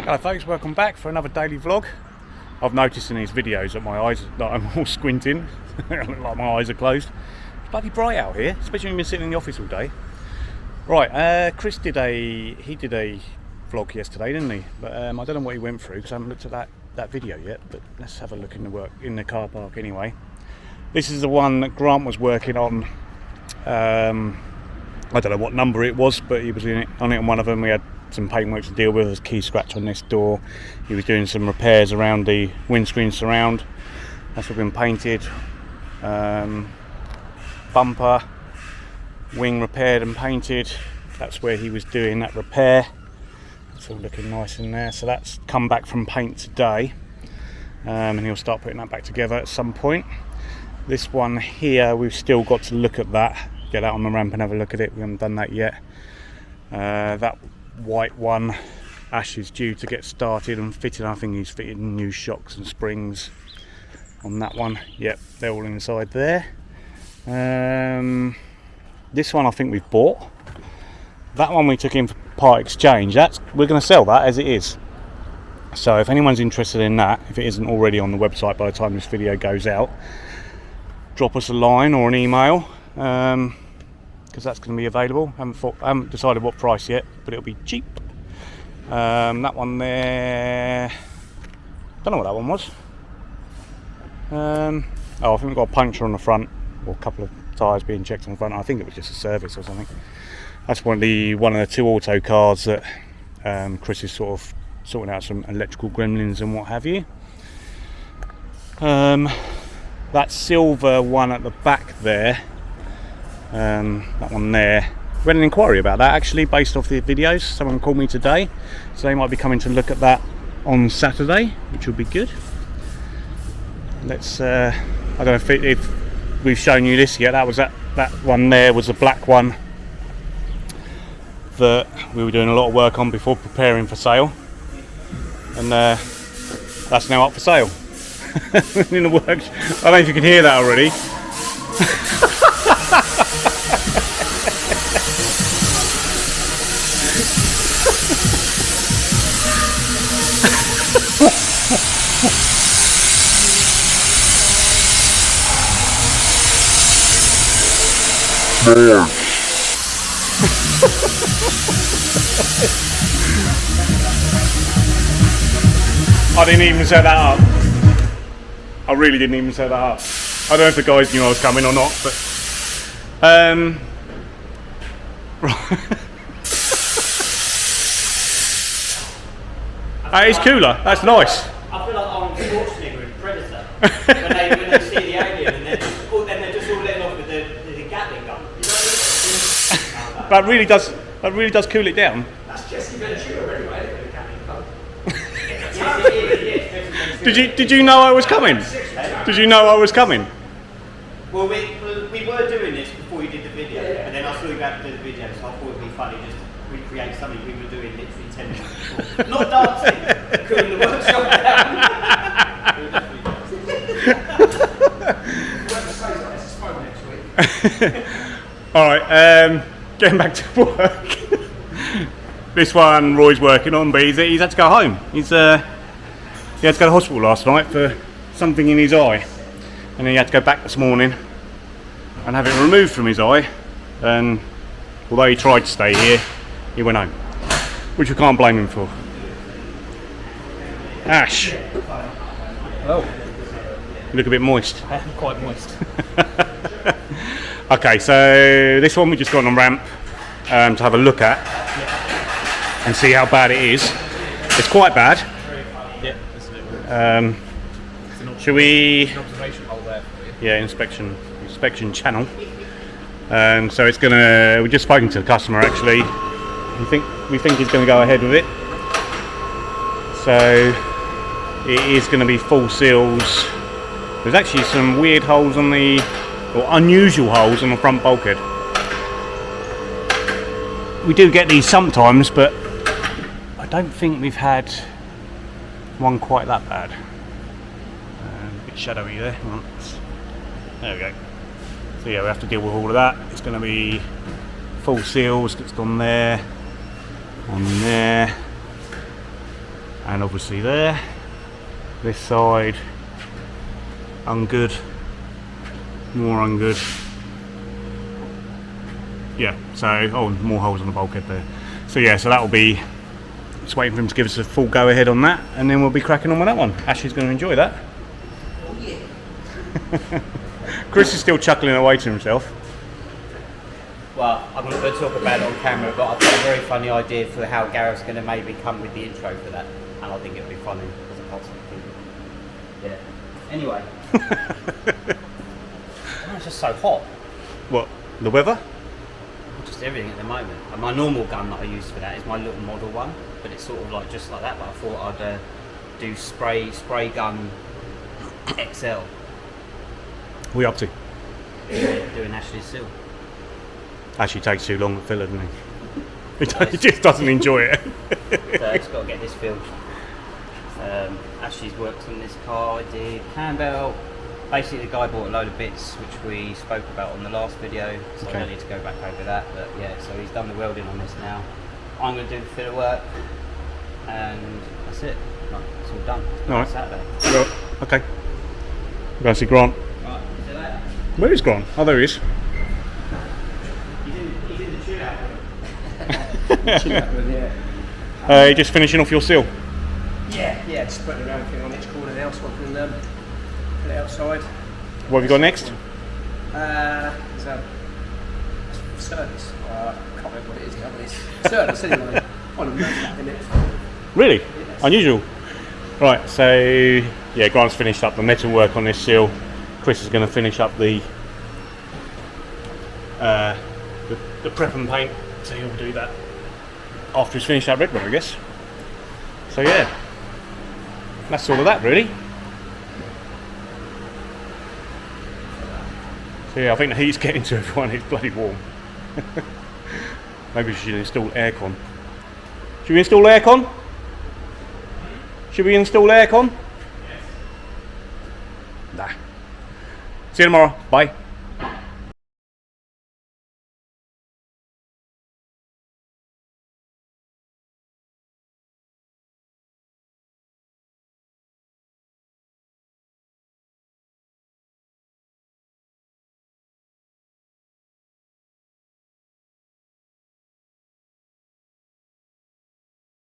Hello folks, welcome back for another daily vlog. I've noticed in these videos that my eyes, that I'm all squinting, I look like my eyes are closed. It's bloody bright out here, especially when you've been sitting in the office all day. Right, Chris did a vlog yesterday, didn't he? But I don't know what he went through because I haven't looked at that video yet, but let's have a look in the car park anyway. This is the one that Grant was working on. I don't know what number it was, but he was on it on one of them. We had some paintwork to deal with. There's a key scratch on this door. He was doing some repairs around the windscreen surround. That's all been painted. Bumper, wing repaired and painted. That's where he was doing that repair. It's all looking nice in there. So that's come back from paint today, and he'll start putting that back together at some point. This one here, we've still got to look at that, get out on the ramp and have a look at it. We haven't done that yet. That white one, Ash is due to get started and fitted. I think he's fitted new shocks and springs on that one. Yep, they're all inside there. This one I think we've bought. That one we took in for part exchange. We're going to sell that as it is. So if anyone's interested in that, if it isn't already on the website by the time this video goes out, drop us a line or an email, because that's going to be available. I haven't decided what price yet, but it'll be cheap. That one there, don't know what that one was. I think we've got a puncture on the front, or a couple of tyres being checked on the front. I think it was just a service or something. That's one of the two auto cars that Chris is sort of sorting out some electrical gremlins and what have you. That silver one at the back there, that one there, we had an inquiry about that actually based off the videos. Someone called me today, so they might be coming to look at that on Saturday, which will be good. Let's I don't know if we've shown you this yet. That was that one there was a black one that we were doing a lot of work on before preparing for sale, and that's now up for sale. In the works. I don't know if you can hear that already. I didn't even set that up. I really didn't even set that up. I don't know if the guys knew I was coming or not, but that is cooler. That's nice. I feel like I'm Schwarzenegger in Predator when they see the alien and they're just all letting off with the Gatling gun. You know what I mean? That really does cool it down. That's Jesse Ventura anyway, with the Gatling gun. Yes, it is. Did you know I was coming? Did you know I was coming? Well, we were doing this before you did the video, and then I saw you about to do the video, so I thought it'd be funny just to recreate something we were doing literally 10 minutes before. Not dancing, cooling the workshop down. Whoever says that, it's his phone next week. Alright, getting back to work. This one Roy's working on, but he's had to go home. He had to go to the hospital last night for something in his eye, and then he had to go back this morning and have it removed from his eye. And although he tried to stay here, he went home, which we can't blame him for. Ash, Oh, you look a bit moist. I am quite moist. Okay, so this one we just got on a ramp to have a look at and see how bad it is. It's quite bad. Yeah, that's a little bit. Should we? An observation hole there for you. Yeah, inspection channel. So it's gonna. We're just spoken to the customer actually. We think he's gonna go ahead with it. So it is going to be full seals. There's actually some weird holes or unusual holes on the front bulkhead. We do get these sometimes, but I don't think we've had one quite that bad. A bit shadowy there. There we go. So yeah, we have to deal with all of that. It's going to be full seals. It's gone there, on there, and obviously there. This side, ungood, more ungood. Yeah, so, oh, more holes on the bulkhead there. So yeah, so that'll be, just waiting for him to give us a full go ahead on that, and then we'll be cracking on with that one. Ashley's going to enjoy that. Oh yeah. Chris is still chuckling away to himself. Well, I'm not going to talk about it on camera, but I've got a very funny idea for how Gareth's going to maybe come with the intro for that, and I think it'll be funny as a possible thing. Yeah. Anyway. Oh, it's just so hot. What, the weather? Just everything at the moment. And my normal gun that I use for that is my little model one, but it's sort of like just like that. But I thought I'd do spray gun XL. What are you up to? Doing Ashley's seal. Actually takes too long to fill it, doesn't he? He just doesn't enjoy it. So I just got to get this filled. Ashley's worked on this car. I did Campbell. Basically, the guy bought a load of bits which we spoke about on the last video, so I don't need to go back over that. But yeah, so he's done the welding on this now. I'm going to do the fitter work, and that's it. Right, it's all done. All right. Saturday. Well, okay. We're going to see Grant. Right, see you later. Where is Grant? Oh, there he is. He's in the chill out room. Yeah. Just finishing off your seal. Yeah, just putting around thing on each corner now, so I can put it outside. What have you got next? There's a service. I can't remember what it is now, but it's service anyway. One of them, isn't it? Really? Unusual. Right, so yeah, Grant's finished up the metal work on this seal. Chris is going to finish up the prep and paint, so he'll do that after he's finished that red one, I guess. So yeah, that's all of that really. So yeah, I think the heat's getting to everyone. It's bloody warm. Maybe we should install aircon. Should we install aircon? Should we install aircon? Yes. Nah. See you tomorrow. Bye.